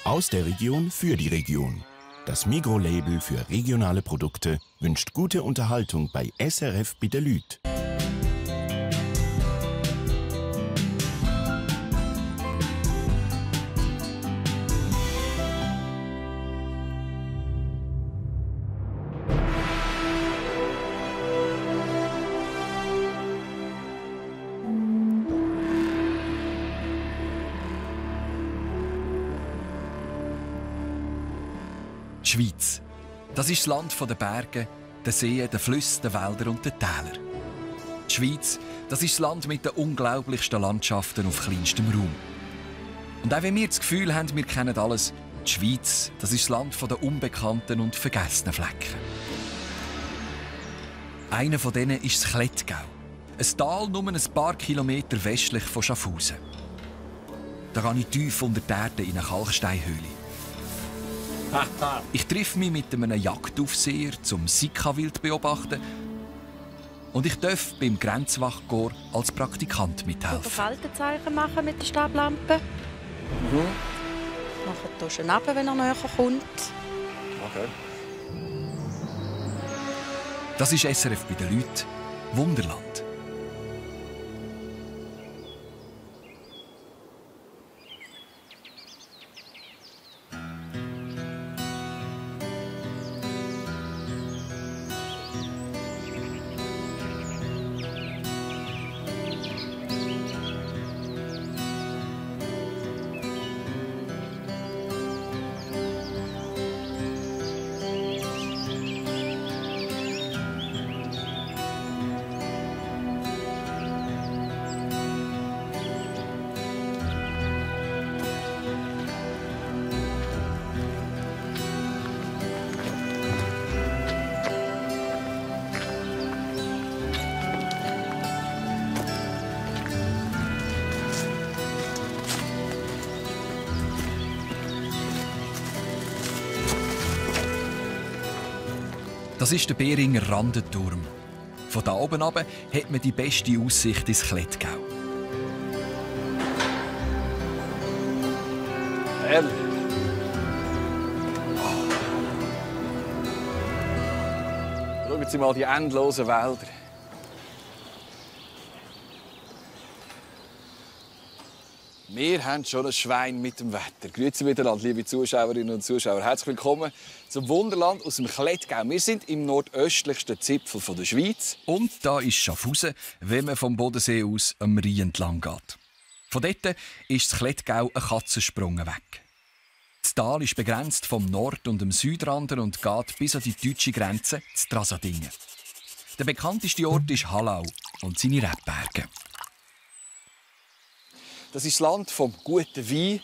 Aus der Region für die Region. Das Migros-Label für regionale Produkte wünscht gute Unterhaltung bei SRF bei der Lüt. Die Schweiz. Das ist das Land der Berge, der Seen, der Flüsse, der Wälder und der Täler. Die Schweiz, das ist das Land mit den unglaublichsten Landschaften auf kleinstem Raum. Und auch wenn wir das Gefühl haben, wir kennen alles, die Schweiz, das ist das Land der unbekannten und vergessenen Flecken. Einer von denen ist das Klettgau. Ein Tal nur ein paar Kilometer westlich von Schaffhausen. Da gehe ich tief unter die Erde in eine Kalksteinhöhle. Ich treffe mich mit einem Jagdaufseher zum Sikawild beobachten und ich darf beim Grenzwachtkorps als Praktikant mithelfen. Verhaltenszeichen machen mit der Stablampe. Nachher tust du ihn runter, wenn er näher kommt. Okay. Das ist SRF bei den Leuten. Wunderland. Das ist der Wäldern Randenturm. Von da oben runter hat man die beste Aussicht ins Klettgau. Herrlich. Schauen Sie mal die endlosen Wälder. Wir haben schon ein Schwein mit dem Wetter. Grüezi miteinander, liebe Zuschauerinnen und Zuschauer. Herzlich willkommen zum Wunderland aus dem Klettgau. Wir sind im nordöstlichsten Zipfel der Schweiz. Und da ist Schaffhausen, wenn man vom Bodensee aus am Rhein entlang geht. Von dort ist das Klettgau ein Katzensprung weg. Das Tal ist begrenzt vom Nord- und dem Südrand und geht bis an die deutsche Grenze, zu Trasadingen. Der bekannteste Ort ist Hallau und seine Rebberge. Das ist das Land vom guten Wein,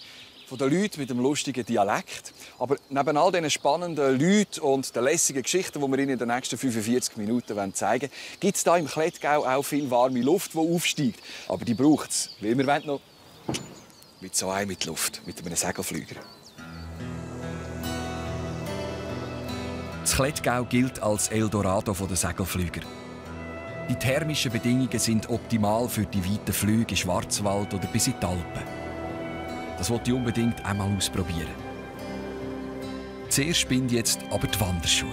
von den Leuten mit dem lustigen Dialekt. Aber neben all diesen spannenden Leuten und den lässigen Geschichten, die wir Ihnen in den nächsten 45 Minuten zeigen wollen, gibt es hier im Klettgau auch viel warme Luft, die aufsteigt. Aber die braucht es, weil wir wollen noch mit so einem mit Luft, mit einem Segelflüger. Das Klettgau gilt als Eldorado der Segelflüger. Die thermischen Bedingungen sind optimal für die weiten Flüge in Schwarzwald oder bis in die Alpen. Das wollte ich unbedingt einmal ausprobieren. Zuerst binde jetzt aber die Wanderschuhe.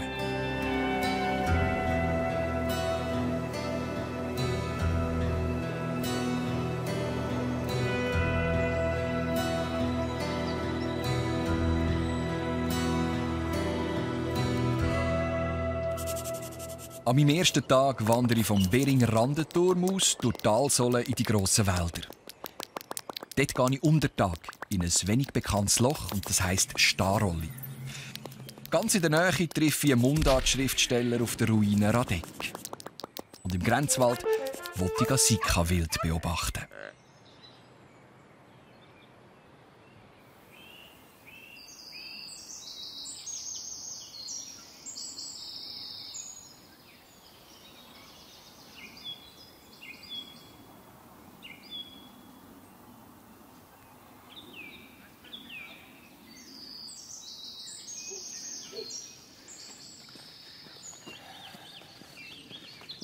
An meinem ersten Tag wandere ich vom Wäldern Randenturm aus durch die Talsohle in die grossen Wälder. Dort gehe ich unter Tag in ein wenig bekanntes Loch, und das heisst Starolli. Ganz in der Nähe treffe ich einen Mundartschriftsteller auf der Ruine Radegg. Und im Grenzwald wollte ich Sikawild beobachten.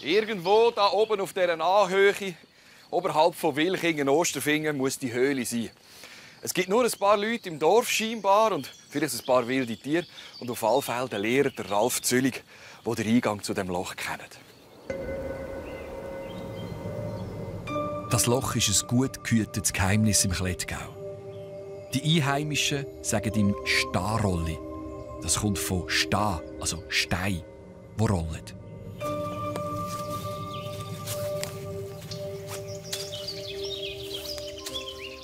Irgendwo da oben auf dieser Anhöhe, oberhalb von Wilchingen, Osterfingen, muss die Höhle sein. Es gibt nur ein paar Leute im Dorf scheinbar und vielleicht ein paar wilde Tiere und auf alle Fälle der Lehrer, der Ralf Züllig, der den Eingang zu dem Loch kennt. Das Loch ist ein gut gehütetes Geheimnis im Klettgau. Die Einheimischen sagen ihm Starolli. Das kommt von Sta, also Stein, wo rollen.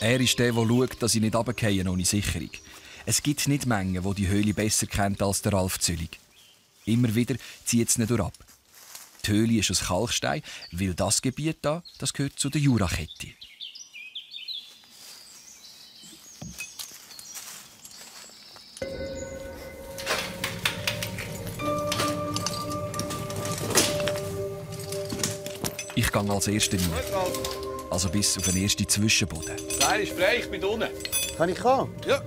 Er ist der schaut, dass sie nicht runterfallen ohne Sicherung. Es gibt nicht Mengen, die die Höhle besser kennt als der Ralf Züllig. Immer wieder zieht es nicht ab. Die Höhle ist aus Kalkstein, weil das Gebiet hier, das gehört zu der Jurakette. Ich gehe als Erster rein. Also bis auf den ersten Zwischenboden. Nein, ist frei, ich bin unten. Kann ich kommen? Ja.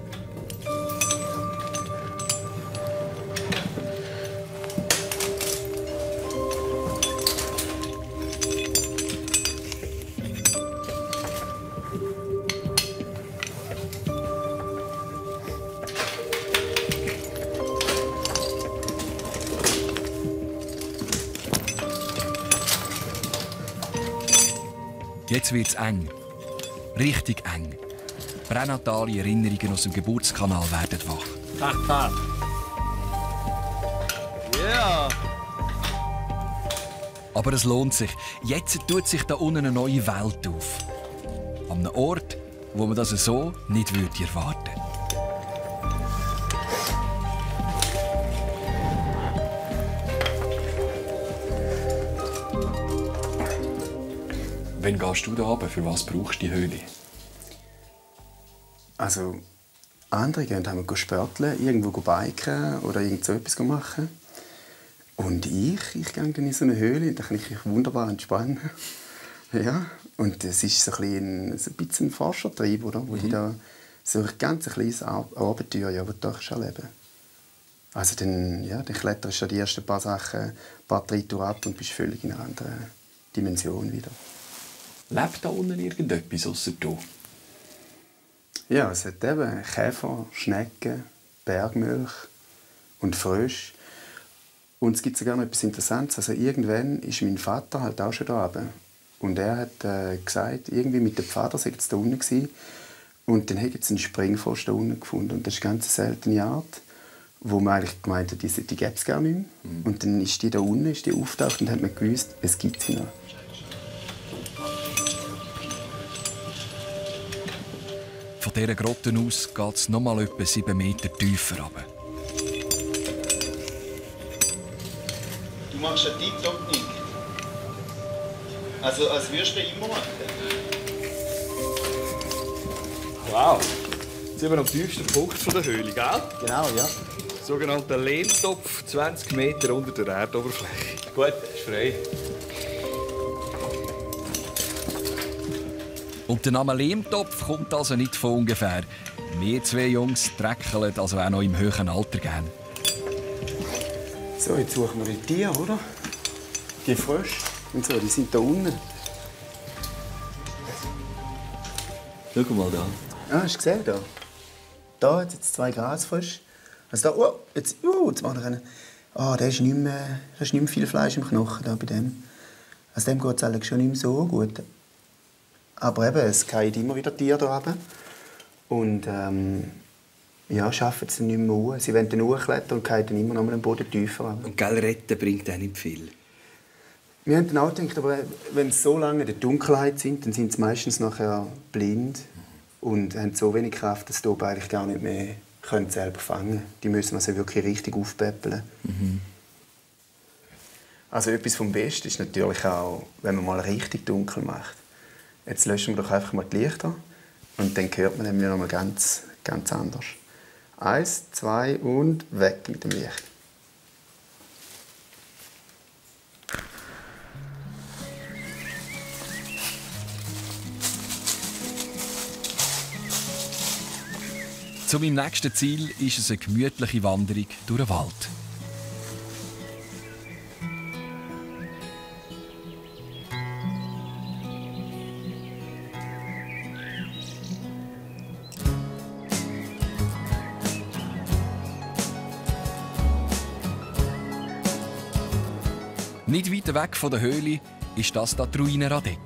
Jetzt wird es eng. Richtig eng. Pränatale Erinnerungen aus dem Geburtskanal werden wach. Haha. Ja. Aber es lohnt sich. Jetzt tut sich da unten eine neue Welt auf. An einem Ort, wo man das so nicht erwarten würde. Wann gehst du da runter? Für was brauchst du die Höhle? Also, andere gehen haben spörteln, irgendwo biken oder irgend so etwas machen. Und ich gehe dann in so eine Höhle, da kann ich mich wunderbar entspannen. Ja, und es ist so ein bisschen ein Forschertrieb, oder? Wo ich da so ein ganz kleines Abenteuer erleben. Also dann kletterst du die ersten paar Sachen, ein paar Tritte ab und bist völlig in einer anderen Dimension wieder. Lebt da unten irgendetwas ausser du? Ja, es hat eben Käfer, Schnecken, Bergmilch und Frösche. Und es gibt sogar noch etwas Interessantes. Also irgendwann ist mein Vater halt auch schon da oben. Und er hat gesagt, irgendwie mit dem Pfad sei es da unten gewesen. Und dann hat er einen Springfrosch da unten gefunden. Und das ist eine ganz seltene Art, wo man eigentlich gemeint hat, die gäbe es gar nicht mehr. Und dann ist die da unten, ist die auftaucht und hat man gewusst, es gibt sie noch. Von dieser Grotte aus geht es noch mal etwa 7 Meter tiefer runter. Du machst einen TikTok nicht. Also als würdest du immer machen. Wow. Jetzt sind wir am tiefsten Punkt der Höhle, gell? Genau, ja. Sogenannter Lehmtopf, 20 Meter unter der Erdoberfläche. Gut, ist frei. Und der Name Lehmtopf kommt also nicht von ungefähr. Wir 2 Jungs dreckeln also auch noch im höheren Alter gern. So, jetzt suchen wir die Tiere, oder? Die Frösche und so, die sind da unten. Schau mal da. Ah, hast du gesehen? Da, da hat es jetzt 2 Grasfrösche. Also da, jetzt war noch einer. Ah, da ist nicht mehr viel Fleisch im Knochen da bei dem. Also dem geht es eigentlich schon nicht mehr so gut. Aber eben, es fallen immer wieder Tiere da runter. Und schaffen es dann nicht mehr hoch. Sie wollen dann hochklettern und fallen dann immer noch mal den Boden tiefer runter. Und gell, retten bringt auch nicht viel. Wir haben dann auch gedacht, aber wenn sie so lange in der Dunkelheit sind, dann sind sie meistens nachher blind und haben so wenig Kraft, dass sie oben eigentlich gar nicht mehr selber fangen können. Die müssen also wirklich richtig aufpäppeln. Also etwas vom Besten ist natürlich auch, wenn man mal richtig dunkel macht. Jetzt löschen wir doch einfach mal die Lichter und dann hört man nämlich noch mal ganz, ganz anders. 1, 2 und weg mit dem Licht. Zu meinem nächsten Ziel ist es eine gemütliche Wanderung durch den Wald. Nicht weit weg von der Höhle ist das die Ruine Radegg.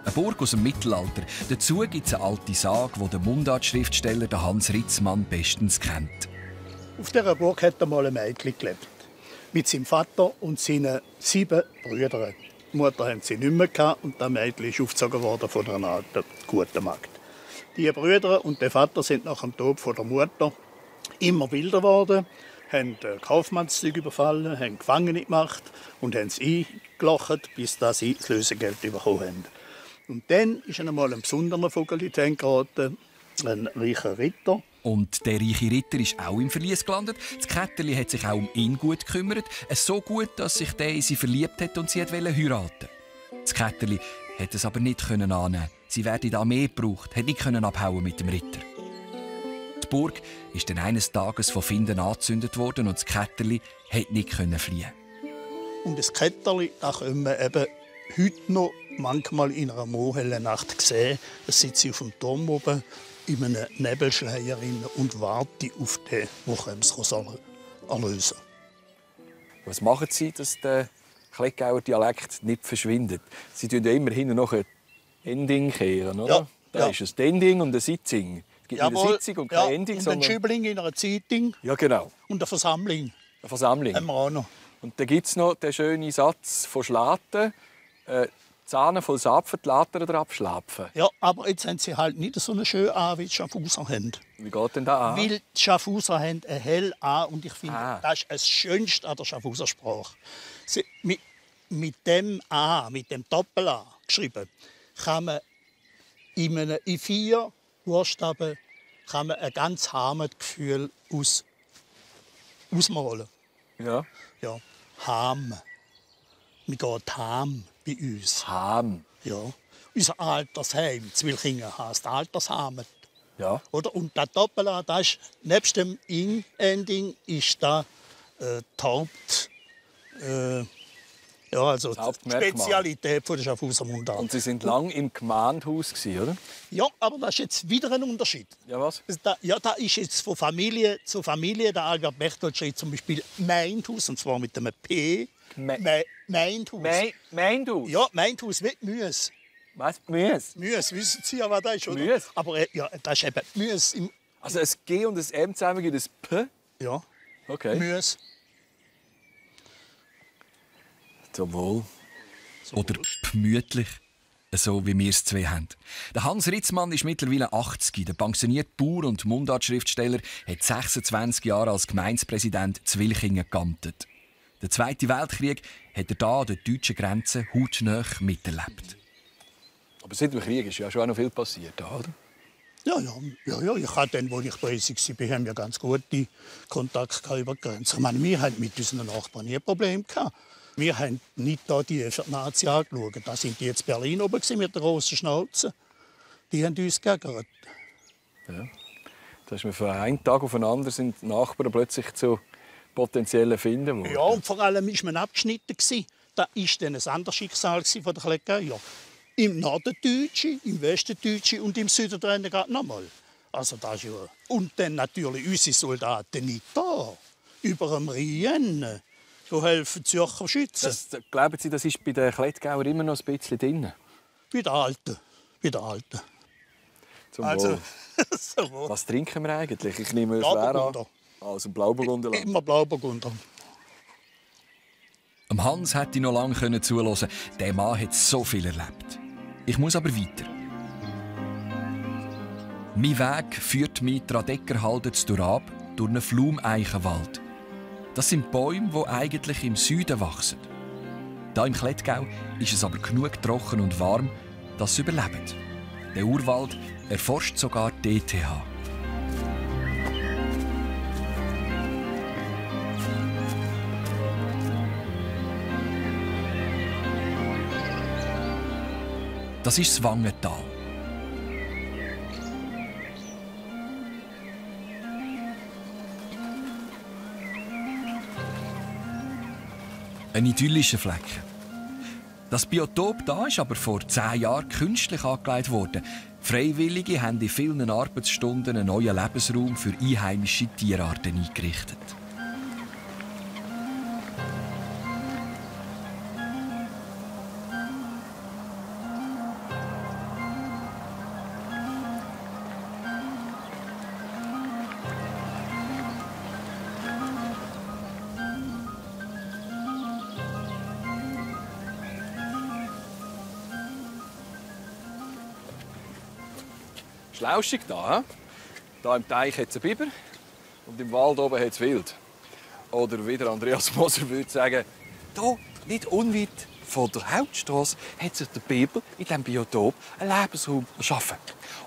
Eine Burg aus dem Mittelalter. Dazu gibt es eine alte Sage, die der Mundartschriftsteller Hans Ritzmann bestens kennt. Auf dieser Burg hat einmal ein Mädchen gelebt. Mit seinem Vater und seinen 7 Brüdern. Die Mutter hatten sie nicht mehr und das Mädchen ist aufgezogen worden von einer alten, guten Magd. Die Brüder und der Vater sind nach dem Tod von der Mutter immer wilder geworden, haben Kaufmannszüge überfallen, haben Gefangene gemacht und haben sie eingelacht, bis sie das Lösegeld bekommen haben. Und dann ist einmal ein besonderer Vogel geraten, ein reicher Ritter. Und der reiche Ritter ist auch im Verlies gelandet. Das Kätterli hat sich auch um ihn gut gekümmert. So gut, dass sich der in sie verliebt hat und sie heiraten. Das Kätterli hat es aber nicht annehmen. Sie werden in der Armee gebraucht, hat nicht abhauen mit dem Ritter. Die Burg ist dann eines Tages von Finden angezündet worden und das Kätterli konnte nicht fliehen. Und das Kätterli, da können wir eben heute noch manchmal in einer moorhellen Nacht sehen. Da sitzt sie auf dem Turm oben in einem Nebelschleier und wartet auf den, der es erlösen kann. Was machen Sie, dass der Klettgauer Dialekt nicht verschwindet? Sie tun ja immer hinten noch ein Ending kehren, oder? Ja. Da ist ein Ending und ein Sitzing. Es gibt eine Sitzung und kein Ending. Und ein Schübling in einer Zeitung. Ja, genau. Und eine Versammlung. Eine Versammlung. Haben wir auch noch. Und da gibt es noch den schönen Satz von Schlaten. Zahne voll Sapfen, die Later oder abschlapfen. Ja, aber jetzt haben sie halt nicht so eine schöne A, wie die Schaffhauser haben. Wie geht denn da an? Weil die Schaffhauser haben ein hell A und ich finde, das ist das Schönste an der Schaffhauser Sprache. Mit dem A, mit dem Doppel-A geschrieben, kann man in 4 Buchstaben kann man ein ganz harmes Gefühl ausmalen. Ja. Ja. Ham. Wir gehen Ham bei uns. Ham. Ja. Unser Altersheim, Zwilchingen, heisst Altersheim. Ja. Oder? Und das Doppel-A, das ist, nebst dem In-Ending, ist da die Haupt... also die Spezialität der Schaffhauser Mundart. Und Sie sind lang im Gemeindehaus, oder? Ja, aber das ist jetzt wieder ein Unterschied. Ja, was? Da ist jetzt von Familie zu Familie. Der Albert Berchtold schreibt zum Beispiel Meindhaus, und zwar mit einem P. Meindhaus. Meindhaus? Ja, Meindhaus mit Müs. Was? Müs? Müs, wissen Sie ja, was das ist, oder? Müs? Aber ja, das ist eben Müs. Also ein G und ein M zusammen gibt ein P? Ja. Okay. Müs. Zum Wohl. Oder gemütlich, so wie wir es zwei haben. Der Hans Ritzmann ist mittlerweile 80. Der pensionierte Bauer und Mundartschriftsteller hat 26 Jahre als Gemeindepräsident Zwilchingen geamtet. Der Zweite Weltkrieg hat er hier an der deutschen Grenze hautnah miterlebt. Aber seit dem Krieg ist ja schon noch viel passiert, oder? Ja. Ich hatte dann, als ich bei uns war, wir haben ja ganz gute Kontakte über die Grenze. Ich meine, wir hatten mit unseren Nachbarn nie ein Problem. Wir haben nicht da die für die Nazi angeschaut. Da sind die jetzt in Berlin oben mit der grossen Schnauze. Die haben uns geärgert. Ja. Da ist man von einem Tag auf den anderen sind die Nachbarn plötzlich zu potenziellen Finden worden. Ja, und vor allem war man abgeschnitten. Das war dann ein anderes Schicksal von der Klettgau. Im Norden Deutsche, im Westen Deutsche und im Süden gerade nochmal. Also das ist ja... Und dann natürlich unsere Soldaten nicht da. Über dem Rhein. So helfen Zürcher schützen. Glauben Sie, das ist bei den Klettgauern immer noch ein bisschen drin? Bei den Alten. Zum also, Wohl. Was trinken wir eigentlich? Ich nehme schwer an. Also Blauburgunderland. Immer Blauburgunder. Am Hans hätte ich noch lange zuhören. Der Mann hat so viel erlebt. Ich muss aber weiter. Mein Weg führt mich die Radegger Halde durch einen Flumeichenwald. Das sind Bäume, die eigentlich im Süden wachsen. Hier im Klettgau ist es aber genug trocken und warm, dass sie überleben. Der Urwald erforscht sogar die ETH. Das ist das Wangental. Ein idyllischer Flecken. Das Biotop hier ist aber vor 10 Jahren künstlich angelegt worden. Freiwillige haben in vielen Arbeitsstunden einen neuen Lebensraum für einheimische Tierarten eingerichtet. lauschig da. Da im Teich hat es einen Biber und im Wald oben hat es Wild. Oder wie der Andreas Moser würde sagen, hier, nicht unweit von der Hauptstrasse, hat sich der Biber in diesem Biotop einen Lebensraum erschaffen.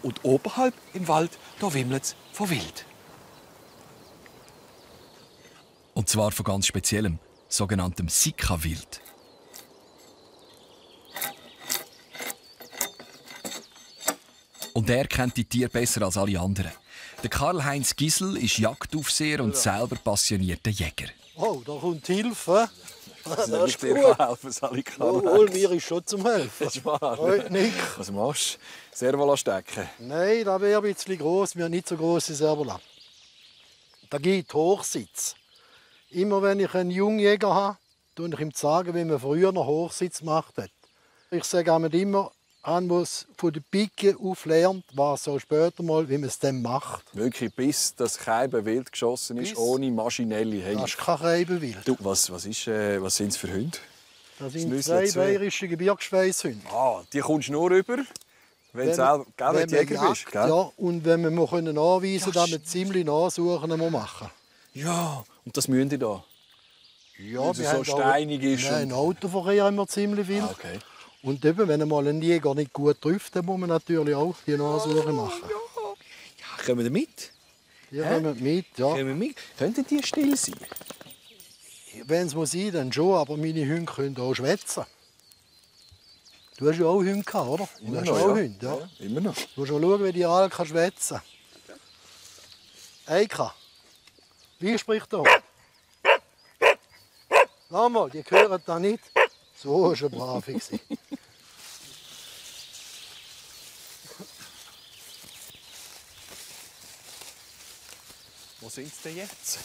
Und oberhalb im Wald wimmelt es von Wild. Und zwar von ganz speziellem, sogenanntem Sika-Wild. Und er kennt die Tiere besser als alle anderen. Der Karl-Heinz Gisel ist Jagdaufseher und selber passionierter Jäger. Oh, da kommt Hilfe. Das ist dir helfen, Sali Karl-Heinz. Wohl, mir ist schon zum Helfen. Das ist wahr. Heute Nik. Was machst du? Servola stecken? Nein, das wäre ein bisschen gross. Wir haben nicht so grosse Servola. Da gibt Hochsitz. Immer wenn ich einen Jungjäger habe, sage ich ihm sagen, wie man früher noch Hochsitz gemacht hat. Ich sage immer, was von der Pike auf lernt, war so später mal, wie man es dann macht. Wirklich, bis das Keiben wild geschossen ist, ohne maschinelle Hände. Das ist kein Keibenwild. Du, was sind es für Hunde? Das sind zwei bayerische Gebirgsschweisshunde. Ah, die kommst du nur rüber, wenn du selber Jäger bist. Gell? Ja, und wenn wir anweisen können, dass wir ziemlich nachsuchen machen. Ja, und das müssen die da? Ja, wir so steinig ist. Nein, Autoverkehr haben wir ziemlich viel. Ah, okay. Und eben, wenn einmal ein Jäger nicht gut trifft, dann muss man natürlich auch die Nachsuche machen. Ja, kommen wir mit? Die kommen mit, ja. Könnten die still sein? Wenn es sein dann schon, aber meine Hunde können auch schwätzen. Du hast ja auch Hunde gehabt, oder? Immer du noch, hast auch ja. Hunde, ja. Ja, immer noch. Du musst mal schauen, wie die alle schwätzen kann. Eika, wie spricht der Hund? Schau mal, die hören da nicht. So ist er brav. Wo sind sie denn jetzt?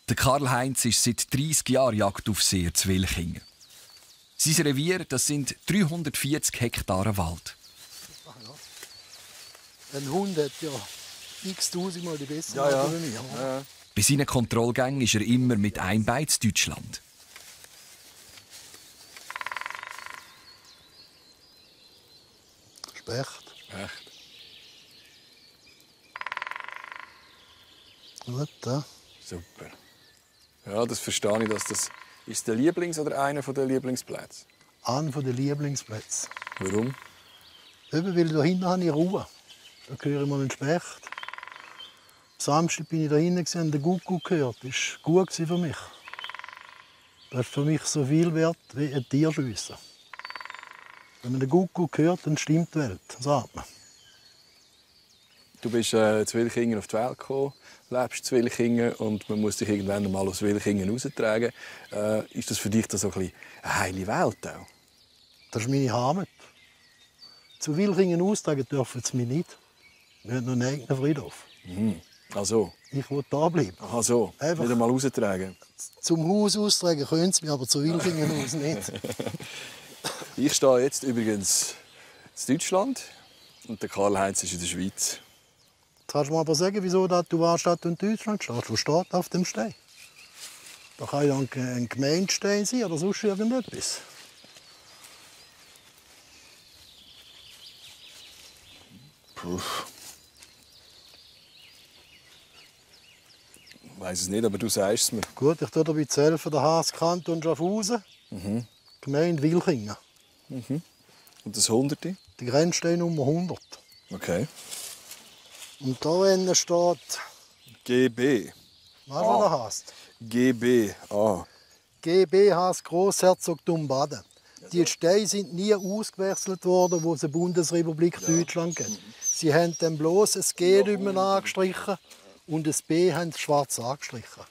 Der Karl-Heinz ist seit 30 Jahren Jagdaufseher zu Wilchingen. Sein Revier, das sind 340 Hektare Wald. Ein Hund hat ja x-tausendmal die bessere Ja. als mir. Ja. Bei seinen Kontrollgängen ist er immer mit einem Bein in Deutschland. Specht. Echt? Gut, ja. Super. Ja, das verstehe ich. Das ist der Lieblings- oder einer der Lieblingsplätze? Einer der Lieblingsplätze. Warum? Eben, weil da hinten habe ich Ruhe. Da höre ich mal einen Specht. Samstag bin ich da hinten und habe den Gucku gehört. Das war gut für mich. Das ist für mich so viel wert wie ein Tier schiessen. Wenn man den Gucku hört, dann stimmt die Welt, sagt man. Du bist zu Wilchingen auf die Welt gekommen, lebst zu Wilchingen und man muss dich irgendwann mal aus Wilchingen raustragen. Ist das für dich so eine heile Welt auch? Das ist meine Heimat. Zu Wilchingen austragen dürfen sie mich nicht. Wir haben noch einen eigenen Friedhof. Also. Ich will da bleiben. Ach so, Einfach. wieder mal raustragen. Zum Haus austragen können sie mich, aber zu Wilchingen aus nicht. Ich stehe jetzt übrigens in Deutschland und der Karl-Heinz ist in der Schweiz. Kannst du mir aber sagen, wieso du anstatt in Deutschland stehst? Was steht auf dem Stein? Da kann ja ein Gemeindestein sein oder sonst irgendetwas. Puh. Ich weiss es nicht, aber du sagst es mir. Gut, ich tue dir zu helfen, der Haas Kanton Schaffhausen, Gemeinde Wilchingen. Und das Hunderte? Die Grenzstein Nummer 100. Okay. Und da innen steht, GB. weißt du, was der heißt? GB. Ah. GB heißt Grossherzogtum Baden. Die Steine sind nie ausgewechselt worden, wo es eine Bundesrepublik Deutschland gibt. Sie haben dann bloß ein G drüben angestrichen und ein B haben sie schwarz angestrichen.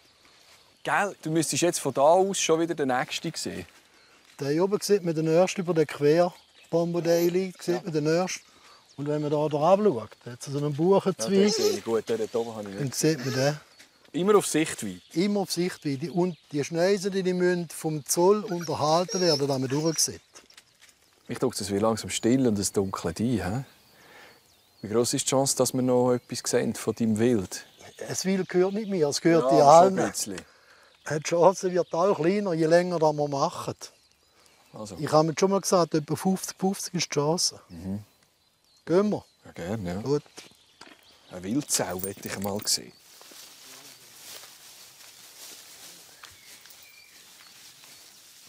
Gell, du müsstest jetzt von da aus schon wieder den nächsten sehen. Der hier oben sieht man den ersten über den Querbombendeil liegt, sieht man den ersten. Und wenn man hier drauf schaut, hat es so einen Buchenzweig, Gut, den oben habe ich dann nicht. sieht man den. Immer auf Sichtweite. Immer auf Sichtweite. Und die Schneisen die müssen vom Zoll unterhalten werden, damit man durchsieht. Ich denke, es wird langsam still und es dunkelt ein. Wie groß ist die Chance, dass wir noch etwas sehen von deinem Wild? Es Wild gehört nicht mir, es gehört die schon Almen. ein bisschen. Die Chance wird auch kleiner, je länger das wir machen. Also. Ich habe mir schon mal gesagt, etwa 50-50 ist die Chance. Gehen wir? Ja, gerne, ja. Gut. Eine Wildsau möchte ich einmal sehen.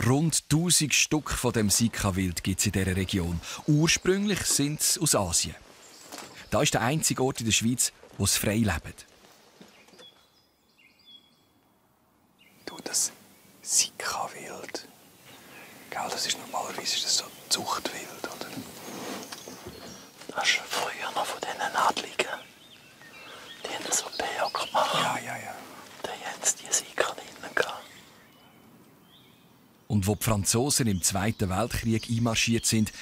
Rund 1000 Stück von dem Sika-Wild gibt es in dieser Region. Ursprünglich sind sie aus Asien. Da ist der einzige Ort in der Schweiz, wo sie frei leben. Du, das Sika-Wild. Das ist normalerweise so Zuchtwild, oder? Das ist früher noch von diesen Adligen. Die haben so Berg gemacht. Ja. Da haben sie die Sika drinnen gehabt. Und wo die Franzosen im Zweiten Weltkrieg einmarschiert sind,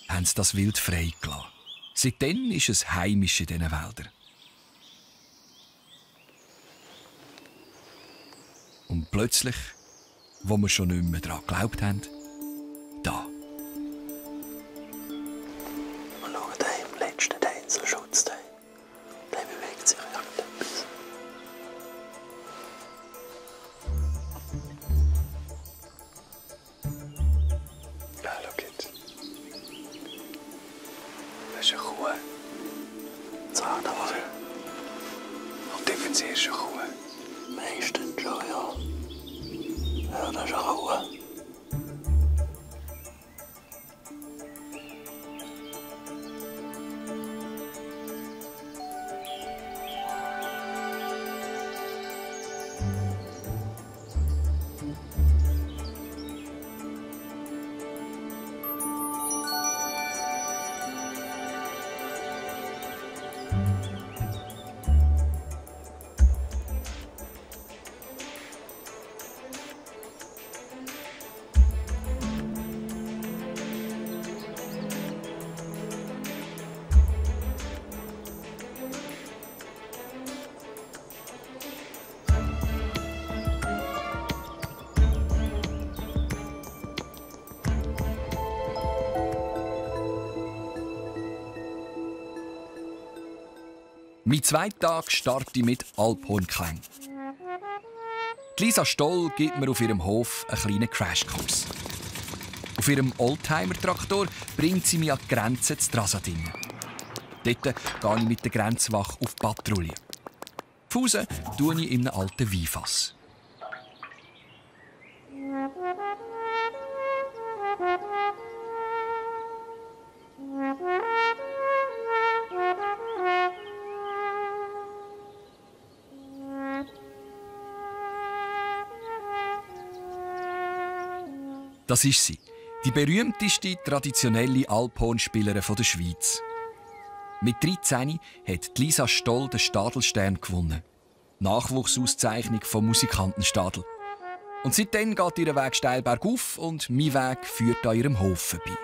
haben sie das Wild freigelassen. Seitdem ist es heimisch in diesen Wäldern. Und plötzlich, wo wir schon nicht mehr daran geglaubt haben, da. Wir schauen da im letzten Teil, so Schutzteil. Der bewegt sich irgendetwas. Ja, schau jetzt. Das ist eine Kuh. Sag doch mal. Und differenzierst du eine Kuh? Meistens schon, ja. Ja, das ist eine Kuh. Mein zweiter Tag starte mit Alphornklang. Lisa Stoll gibt mir auf ihrem Hof einen kleinen Crashkurs. Auf ihrem Oldtimer-Traktor bringt sie mich an die Grenze zu Trasadingen. Dort gehe ich mit der Grenzwacht auf Patrouille. Fusen tue ich in einem alten Weinfass. Das ist sie, die berühmteste traditionelle Alphornspielerin der Schweiz. Mit 13 hat Lisa Stoll den Stadelstern gewonnen. Nachwuchsauszeichnung vom Musikantenstadel. Und seitdem geht ihr Weg steil bergauf und mein Weg führt an ihrem Hof vorbei.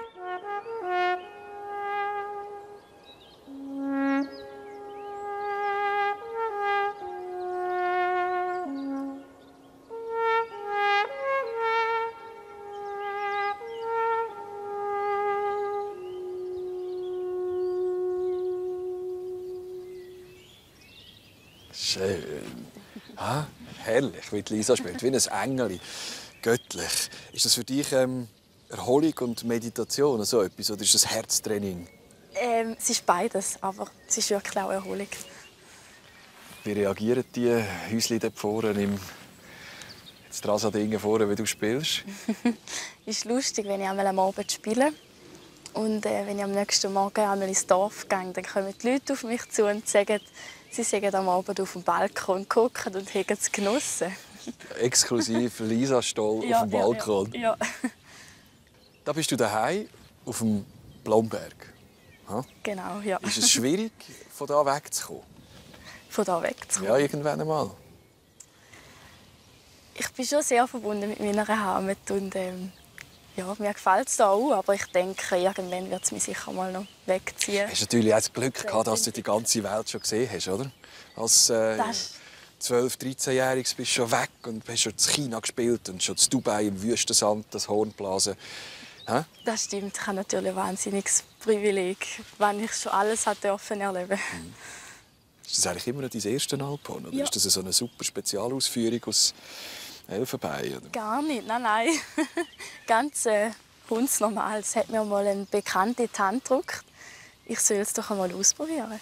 Schön. Ha? Herrlich, wie die Lisa spielt, wie ein Engel. Göttlich. Ist das für dich Erholung und Meditation so etwas, oder ist das Herztraining? Es ist beides, aber es ist wirklich auch Erholung. Wie reagieren die Häuschen dort vorne im Trasadingen vorne, wie du spielst? Es ist lustig, wenn ich einmal am Abend spiele. Und wenn ich am nächsten Morgen einmal ins Dorf gehe, dann kommen die Leute auf mich zu und sagen, sie seien am Abend auf dem Balkon geguckt und haben es genossen. Exklusiv Lisa Stoll auf dem Balkon. Ja. Da bist du daheim auf dem Blomberg. Ha? Genau, ja. Ist es schwierig, von da wegzukommen? Von da wegzukommen? Ja, irgendwann einmal. Ich bin schon sehr verbunden mit meiner Heimat und ja, mir gefällt es da auch, aber ich denke, irgendwann wird es mich sicher mal noch wegziehen. Du hast natürlich auch das Glück gehabt, dass du die ganze Welt schon gesehen hast, oder? Als 12-, 13-Jähriges bist du schon weg und hast schon in China gespielt und schon in Dubai im Wüstensand das Horn geblasen. Hä? Das stimmt. Ich habe natürlich ein wahnsinniges Privileg, wenn ich schon alles erleben durfte. Ist das eigentlich immer noch dein erstes Alphorn? Oder ist das so eine super Spezialausführung aus Elfenbein? Oder? Gar nicht, nein. Ganz hundsnormal. Es hat mir mal eine Bekannte in die Hand gedrückt. Ich soll es doch einmal ausprobieren.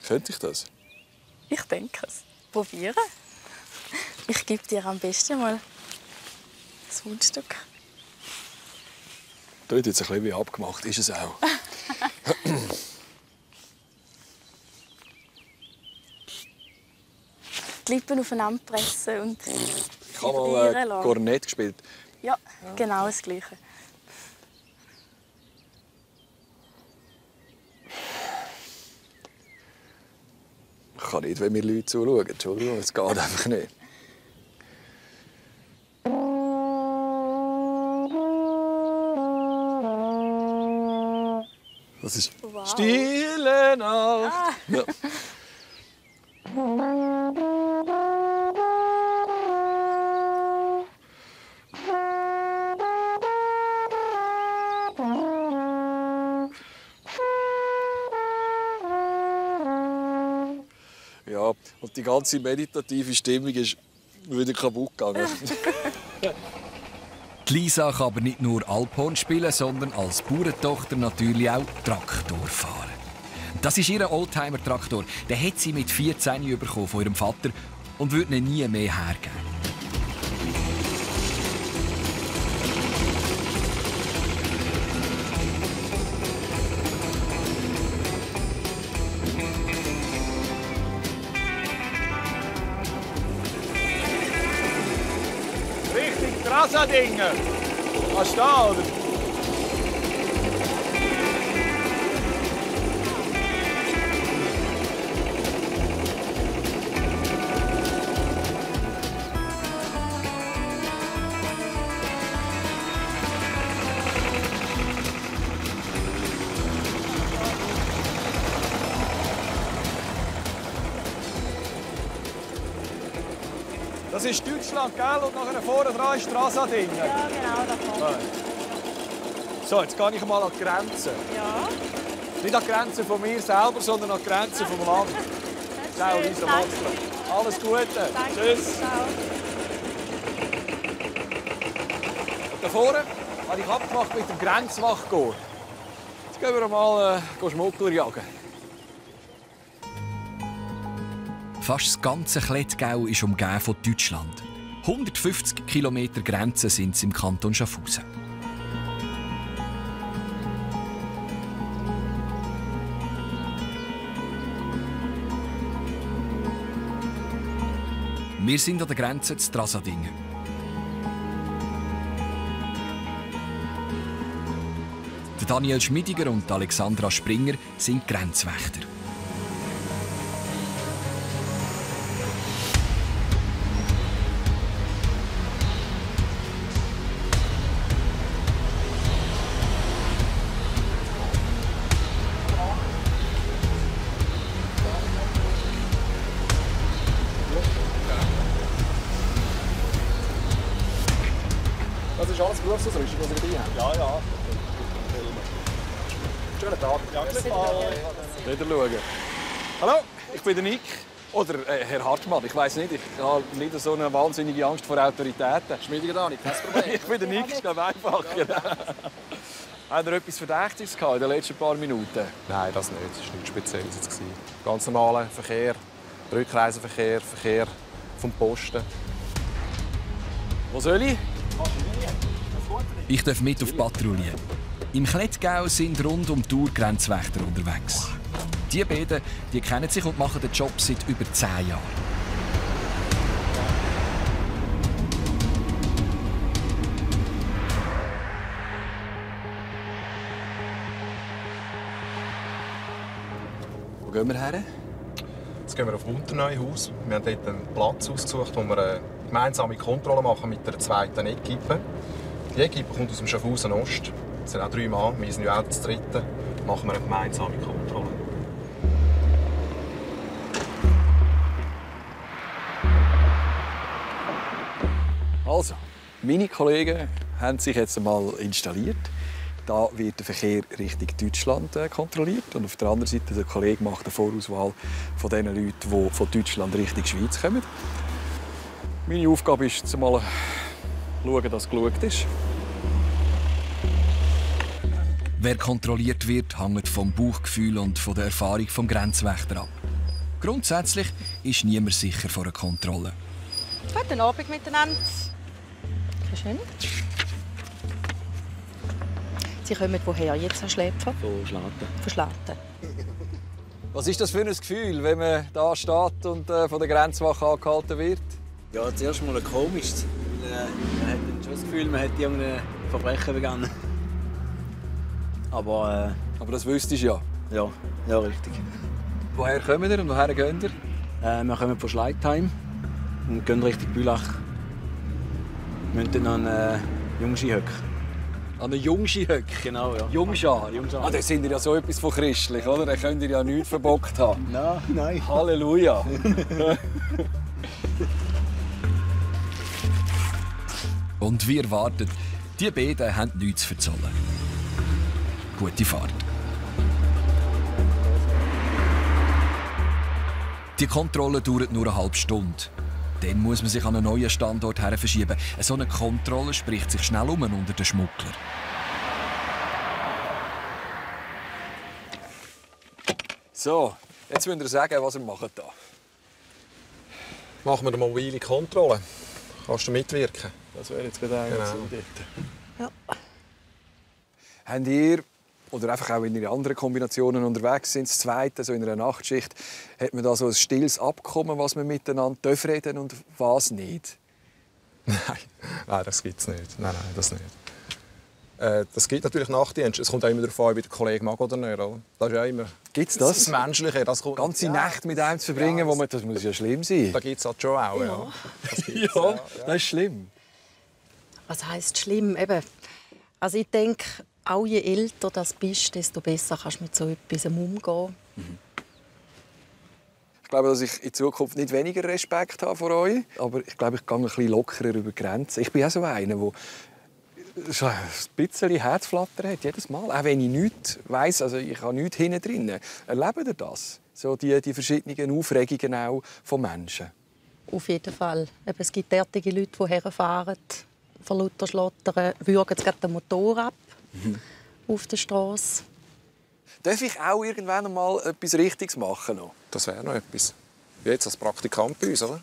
Könnte ich das? Ich denke es. Probieren. Ich gebe dir am besten mal das Mundstück. Das ist jetzt ein bisschen wie abgemacht, ist es auch. Die Lippen aufeinander pressen und ich habe mal Kornett gespielt. Ja, genau das Gleiche. Ich kann nicht, wenn mir Leute zuschauen. Entschuldigung, es geht einfach nicht. Das ist wow. Stille Nacht. Ah. Ja. Ja, und die ganze meditative Stimmung ist wieder kaputt gegangen. Die Lisa kann aber nicht nur Alphorn spielen, sondern als Bauerntochter natürlich auch Traktor fahren. Das ist ihr Oldtimer-Traktor. Den hat sie mit 14 bekommen von ihrem Vater und würde ihn nie mehr hergeben. Dinge. Kannst du da, oder? Das ist Deutschland, gell? Und nachher vorne dran ist Straßending. Ja, genau, da vorne. So, jetzt gehe ich mal an die Grenze. Ja. Nicht an die Grenze von mir selber, sondern an die Grenze vom Land. Ciao, Lisa Motzler. Alles Gute. Danke. Tschüss. Ciao. Und da vorne habe ich abgemacht mit dem Grenzwacht. Jetzt gehen wir mal Schmuggler jagen. Fast das ganze Klettgau ist umgeben von Deutschland. 150 Kilometer Grenze sind es im Kanton Schaffhausen. Wir sind an der Grenze zu Trasadingen. Daniel Schmidiger und Alexandra Springer sind Grenzwächter. Das ist alles Berufsausrüstung, was wir hier haben? Ja. Schönen Tag. Ja, Wieder schauen. Hallo, ich bin der Nik. Oder Herr Hartmann, ich weiß nicht. Ich habe nicht so eine wahnsinnige Angst vor Autoritäten. Schmiediger Dani, kein Problem. Ich bin der Nik, ist ganz einfach. Habt ihr etwas Verdächtiges in den letzten paar Minuten? Nein, das nicht. Das war nichts Spezielles. Jetzt. Ganz normaler Verkehr, Rückreiseverkehr, Verkehr vom Posten. Wo soll ich? Ich darf mit auf Patrouille. Im Klettgau sind rund um die Uhr Grenzwächter unterwegs. Die beiden kennen sich und machen den Job seit über 10 Jahren. Wo gehen wir her? Jetzt gehen wir auf Unterneuhaus. Wir haben dort einen Platz ausgesucht, wo wir eine gemeinsame Kontrolle machen mit der zweiten Equipe. Die Equipe kommt aus dem Schaffhausen Ost. Es sind auch 3 Mann, wir sind ja auch das dritte. Machen wir eine gemeinsame Kontrolle. Also, meine Kollegen haben sich jetzt einmal installiert. Da wird der Verkehr Richtung Deutschland kontrolliert. Und auf der anderen Seite der Kollege macht eine Vorauswahl von den Leuten, die von Deutschland Richtung Schweiz kommen. Meine Aufgabe ist, jetzt mal schauen, dass geschaut ist. Wer kontrolliert wird, hängt vom Bauchgefühl und von der Erfahrung des Grenzwächters ab. Grundsätzlich ist niemand sicher vor einer Kontrolle. Guten Abend miteinander. Schön. Sie kommen woher jetzt, Herr Schläpfer? Von Schlatten. Von Schlatten. Was ist das für ein Gefühl, wenn man da steht und von der Grenzwacht angehalten wird? Ja, zuerst mal komisch. Man hat dann schon das Gefühl, man hätte irgendein Verbrechen begangen. Aber das wüsstest du ja. Ja, richtig. Woher kommen ihr und woher gehen ihr? Wir kommen von Schleitheim und gehen Richtung Bülach. Wir müssen dann an eine Jungschihöck. An eine Jungschihöck? Genau, ja. Jungschar? Ah, da sind ihr ja so etwas von christlich, oder? Da könnt ihr ja nichts verbockt haben. Nein. Halleluja. Und wie erwartet, die beiden haben nichts zu verzollen. Gute Fahrt. Die Kontrolle dauert nur eine halbe Stunde. Dann muss man sich an einen neuen Standort verschieben. So eine Kontrolle spricht sich schnell um unter den Schmugglern. So, jetzt müsst ihr sagen, was ihr macht hier. Machen wir eine mobile Kontrolle. Kannst du mitwirken? Das wäre jetzt gerade eigentlich Ja. Habt ihr, oder einfach auch in anderen Kombinationen unterwegs sind, das zweite, so in einer Nachtschicht, hat man da so ein stilles Abkommen, was man miteinander reden und was nicht? Nein, das gibt es nicht. Nein, das nicht. Das gibt natürlich Nachtdienst. Es kommt auch immer darauf an, wie der Kollege mag oder nicht. Oder? Das ist ja immer Gibt's das? Das Menschliche. Das kommt, ganze Nächte mit einem zu verbringen, das muss ja schlimm sein. Da gibt es halt schon auch, ja. Das ist schlimm. Was heisst schlimm? Eben. Also ich denke, auch je älter du bist, desto besser kannst du mit so etwas umgehen. Ich glaube, dass ich in Zukunft nicht weniger Respekt habe vor euch, aber ich glaube, ich gehe ein bisschen lockerer über die Grenzen. Ich bin auch so einer, der ein bisschen Herzflattern hat, jedes Mal. Auch wenn ich nichts weiss, also ich habe nichts hinten drin. Erlebt ihr das? So die verschiedenen Aufregungen auch von Menschen? Auf jeden Fall. Eben, es gibt derartige Leute, die herfahren, von lauter Schlottern, würgen den Motor ab auf der Straße. Darf ich auch irgendwann mal etwas Richtiges machen? Noch? Das wäre noch etwas. Jetzt als Praktikant bei uns, oder?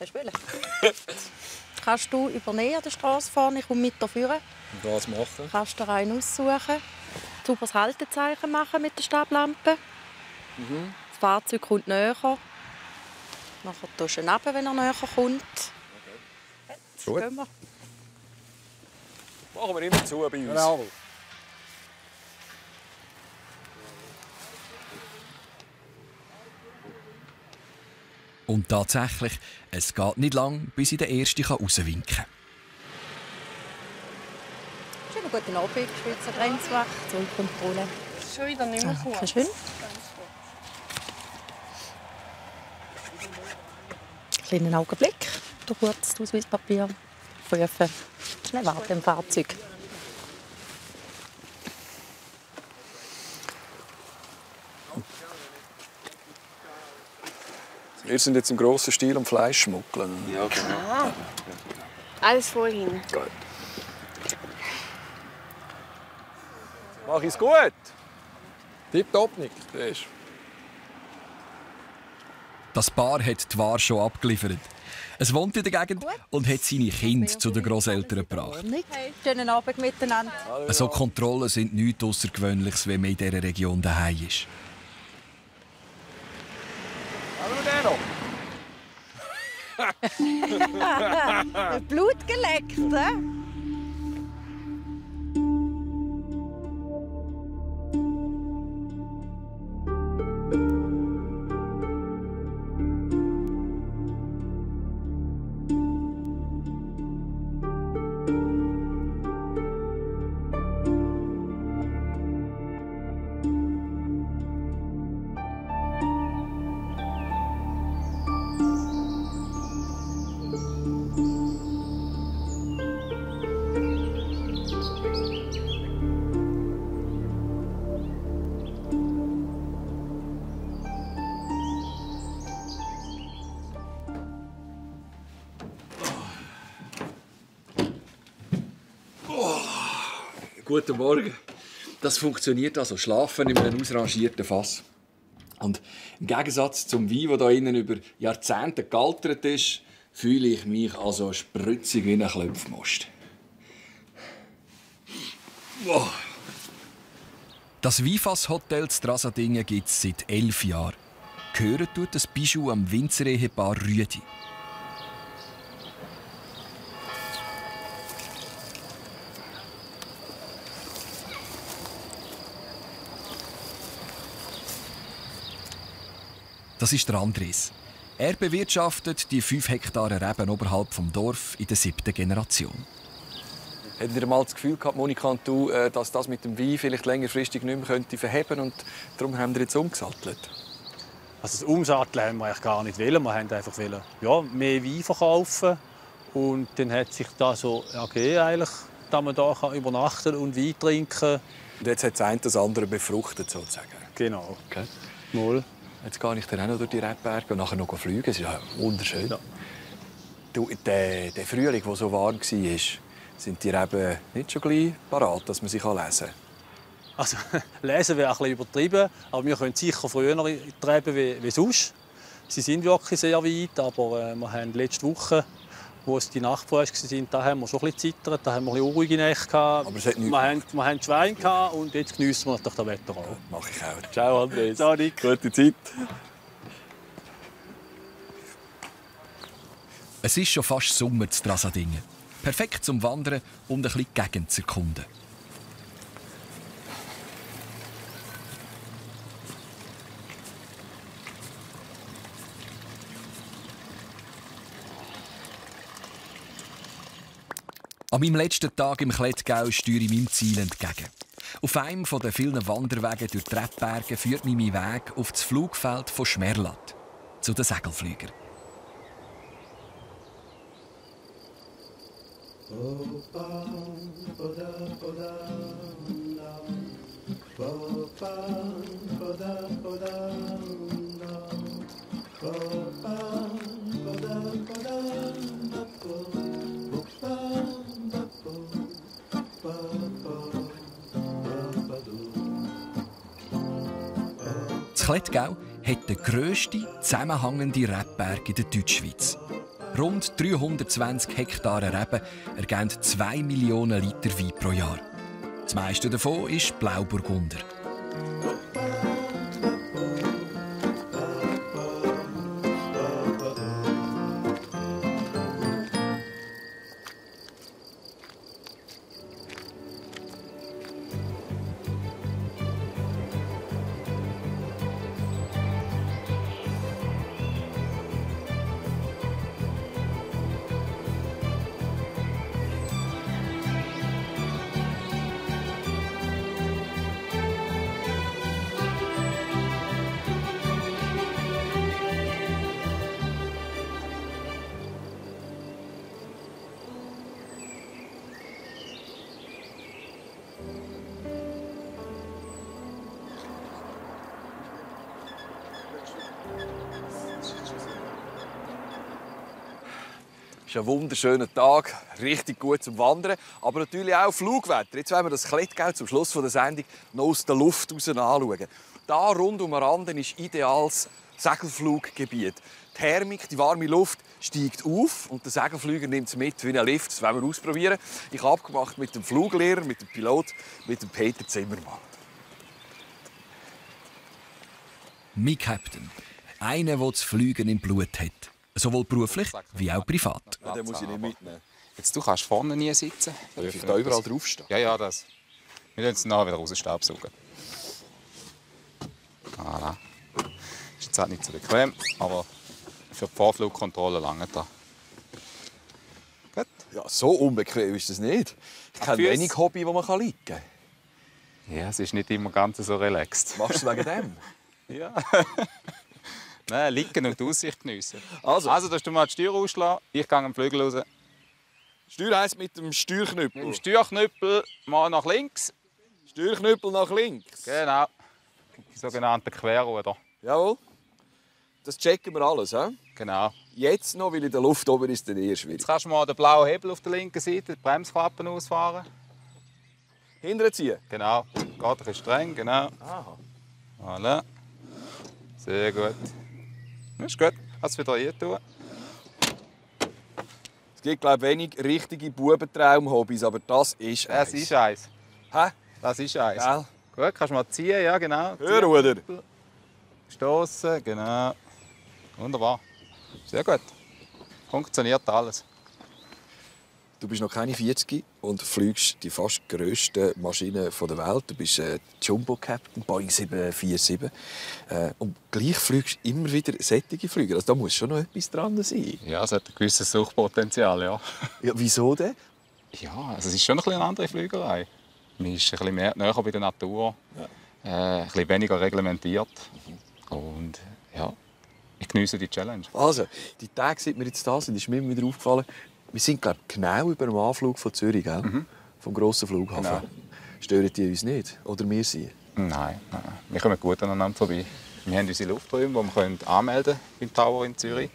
Hast du wollen? Kannst du übernehmen an der Straße fahren? Ich komme mit dafür. Und was machen? Kannst du dir einen aussuchen. Sauberes Haltezeichen machen mit der Stablampe. Das Fahrzeug kommt näher. Nachher tust du ihn runter, wenn er näher kommt. Okay. Jetzt gut. Gehen wir. Machen wir immer zu bei uns. Genau. Und tatsächlich, es geht nicht lang, bis ich den Ersten rauswinken kann. Schönen guten Abend, Schweizer Grenzwacht, Zollkontrolle. Schon wieder nicht mehr kurz. Schön. Kleinen Augenblick. Du kurz das Ausweispapier prüfen. Schnell warten im Fahrzeug. Wir sind jetzt im grossen Stil am Fleisch schmuggeln. Ja, genau. Ah. Alles vorhin. Gut. Mach ich's gut? Tipptopp, Nik. Das Paar hat die Ware schon abgeliefert. Es wohnt in der Gegend und hat seine Kinder zu den Grosseltern gebracht. Hey. Schönen Abend miteinander. So Kontrollen sind nichts Außergewöhnliches, wenn man in dieser Region daheim ist. Blut geleckt, ne? Guten Morgen. Das funktioniert also, schlafen in einem ausrangierten Fass. Und im Gegensatz zum Wein, der hier innen über Jahrzehnte gealtert ist, fühle ich mich also spritzig wie ein Klopfmost. Wow. Das Weinfass-Hotel Strasadingen gibt es seit 11 Jahren. Gehört tut das Bijou am Winzer-Ehepaar Rüdi. Das ist der Andres. Er bewirtschaftet die 5 Hektare Reben oberhalb vom Dorf in der 7. Generation. Habt ihr mal das Gefühl gehabt, Monika und du, dass das mit dem Wein vielleicht längerfristig nicht mehr verheben könnte und darum haben wir jetzt umgesattelt? Also das Umsatteln haben wir eigentlich gar nicht wollen. Wir wollten einfach mehr Wein verkaufen. Und dann hat sich das so ergeben, eigentlich, dass man hier übernachten und Wein trinken kann. Und jetzt hat das eine das andere befruchtet, sozusagen? Genau. Okay. Mal. Jetzt gehe ich dann auch noch durch die Rebberge und nachher noch fliegen. Das ist ja wunderschön. Ja. Du, der Frühling, der so warm war, sind die Reben nicht schon gleich parat, dass man sie lesen kann? Also, lesen wäre ein bisschen übertrieben, aber wir können sicher früher treiben wie sonst. Sie sind wirklich sehr weit, aber wir haben letzte Woche, wo es die Nachtfrösche waren, da haben wir schon ein bisschen zittert, da haben wir ein bisschen unruhige Nächte gehabt. Aber es hat nichts. Wir haben Schweine gehabt und jetzt geniessen wir natürlich das Wetter auch. Mach ich auch. Ciao, Andres. Ciao, Nik. Gute Zeit. Es ist schon fast Sommer in Strasadingen. Perfekt zum Wandern und ein bisschen die Gegend zu erkunden. An meinem letzten Tag im Klettgau steuere ich meinem Ziel entgegen. Auf einem der vielen Wanderwege durch die Rebberge führt mich mein Weg auf das Flugfeld von Schmerlat, zu den Segelflügern. Das Klettgau hat den grössten zusammenhängenden Rebberg in der Deutschschweiz. Rund 320 Hektare Reben ergeben 2 Millionen Liter Wein pro Jahr. Das meiste davon ist Blauburgunder. Es ist ein wunderschöner Tag, richtig gut zum Wandern, aber natürlich auch Flugwetter. Jetzt wollen wir das Klettgau zum Schluss der Sendung noch aus der Luft raus anschauen. Da rund um Randen ist ideales Segelfluggebiet. Die Thermik, die warme Luft, steigt auf und der Segelflüger nimmt es mit wie ein Lift. Das wollen wir ausprobieren. Ich habe abgemacht mit dem Fluglehrer, mit dem Pilot, mit dem Peter Zimmermann. Mein Captain. Einer, der das Fliegen im Blut hat. Sowohl beruflich wie auch privat. Ja, den muss ich nicht mitnehmen. Jetzt, du kannst vorne nie sitzen. Darf ich da überall draufstehen? Ja, das. Wir müssen es nachher wieder rausstaubsaugen. Voilà. Ist jetzt auch nicht so bequem, aber für die Vorflugkontrolle lange da. Gut. Ja, so unbequem ist das nicht. Ich kenne wenig Hobby, wo man liegen kann. Ja, es ist nicht immer ganz so relaxed. Machst du es wegen dem? Ja. Nein, liegen und die Aussicht geniessen. Also, dass du mal die Steuer ausschlagen. Ich gehe am Flügel raus. Steuer heisst mit dem Steuerknüppel? Mit dem Steuerknüppel mal nach links. Steuerknüppel nach links? Genau. Die sogenannten Querruder. Jawohl. Das checken wir alles, he? Genau. Jetzt noch, weil in der Luft oben ist es eher schwierig. Jetzt kannst du mal den blauen Hebel auf der linken Seite, die Bremsklappen ausfahren. Hinterher ziehen? Genau. geht ein bisschen streng, genau. Aha. Voilà. Sehr gut. Das ist gut. Kannst du wieder rein tun. Es gibt, glaube ich, wenig richtige Bubentraum-Hobbys, aber das ist eins. Das ist eins. Hä? Das ist eins. Gell? Gut, kannst du mal ziehen, ja genau. Hör, oder? Stossen, genau. Wunderbar. Sehr gut. Funktioniert alles. Du bist noch keine 40 und fliegst die fast grössten Maschinen der Welt. Du bist Jumbo-Captain, Boeing 747. Und gleich fliegst du immer wieder solche Flüge. Also, da muss schon noch etwas dran sein. Ja, es hat ein gewisses Suchtpotenzial, ja. Ja, wieso denn? Ja, also es ist schon eine andere Flügerei. Man ist ein bisschen mehr näher bei der Natur, ein bisschen weniger reglementiert. Und ja, ich geniesse die Challenge. Also, die Tage, seit wir jetzt da sind, ist mir immer wieder aufgefallen, wir sind genau über dem Anflug von Zürich, gell? Vom grossen Flughafen. Genau. Stören die uns nicht? Oder wir sie? Nein, wir kommen gut aneinander vorbei. Wir haben unsere Lufträume, die wir anmelden können beim Tower in Zürich.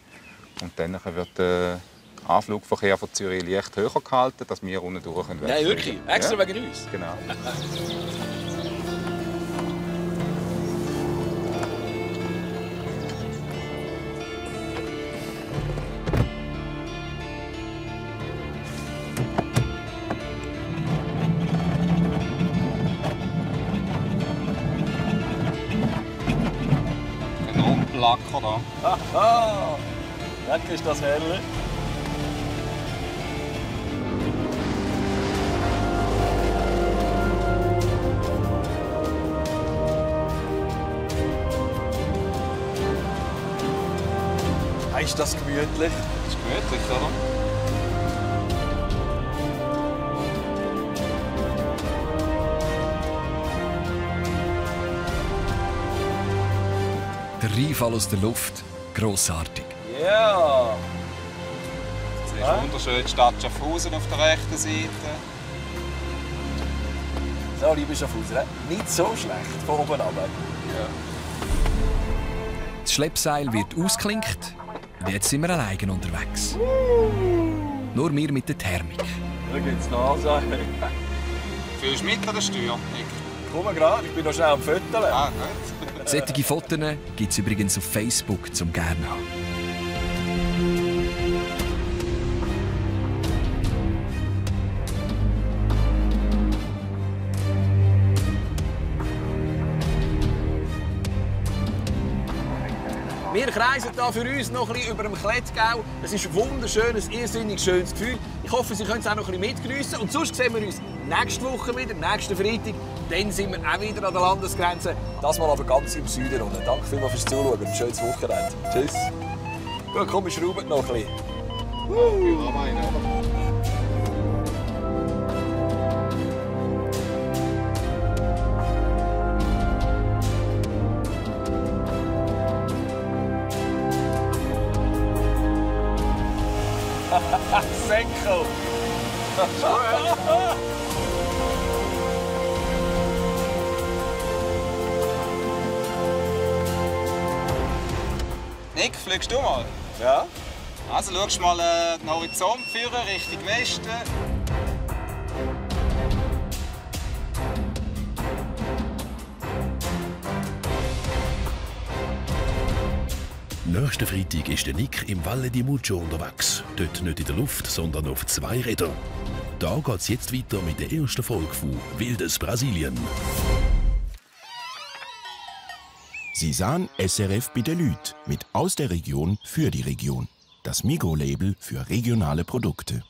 Und dann wird der Anflugverkehr von Zürich leicht höher gehalten, dass wir unten durch können. Nein, wirklich? Extra ja? Wegen uns? Genau. Lacker da. Haha! Weg ist das helle. Ist das gemütlich? Das ist gemütlich, oder? Der Reinfall aus der Luft, grossartig. Ja! Das ist wunderschön, die Stadt Schaffhausen auf der rechten Seite. So, liebe Schaffhausen, nicht so schlecht von oben runter. Ja. Das Schleppseil wird ausgeklinkt und jetzt sind wir alleine unterwegs. Nur wir mit der Thermik. Da geht's nach. Fühlst du mit an der Steuer, Nik? Komm gerade, ich bin noch schnell am Fötterl. Ah, gut. Solche Fotos gibt es übrigens auf Facebook zum gerne haben. Wir kreisen hier für uns noch ein bisschen über dem Klettgau. Es ist ein wunderschönes, irrsinnig schönes Gefühl. Ich hoffe, Sie können es auch noch ein bisschen mitgeniessen. Und sonst sehen wir uns nächste Woche wieder, nächsten Freitag. Dann sind wir auch wieder an der Landesgrenze. Das mal aber ganz im Süden. Und danke vielmals fürs Zuschauen. Ein schönes Wochenende. Tschüss. Gut, komm, wir schrauben noch ein bisschen. Senko! Nik, fliegst du mal? Ja? Also schaust mal den Horizont führen, Richtung Westen. Nächsten Freitag ist der Nik im Valle di Bijou unterwegs. Dort nicht in der Luft, sondern auf 2 Rädern. Da geht es jetzt weiter mit der ersten Folge von Wildes Brasilien. Sie sahen SRF bei der Lüt mit aus der Region für die Region. Das Mikrolabel für regionale Produkte.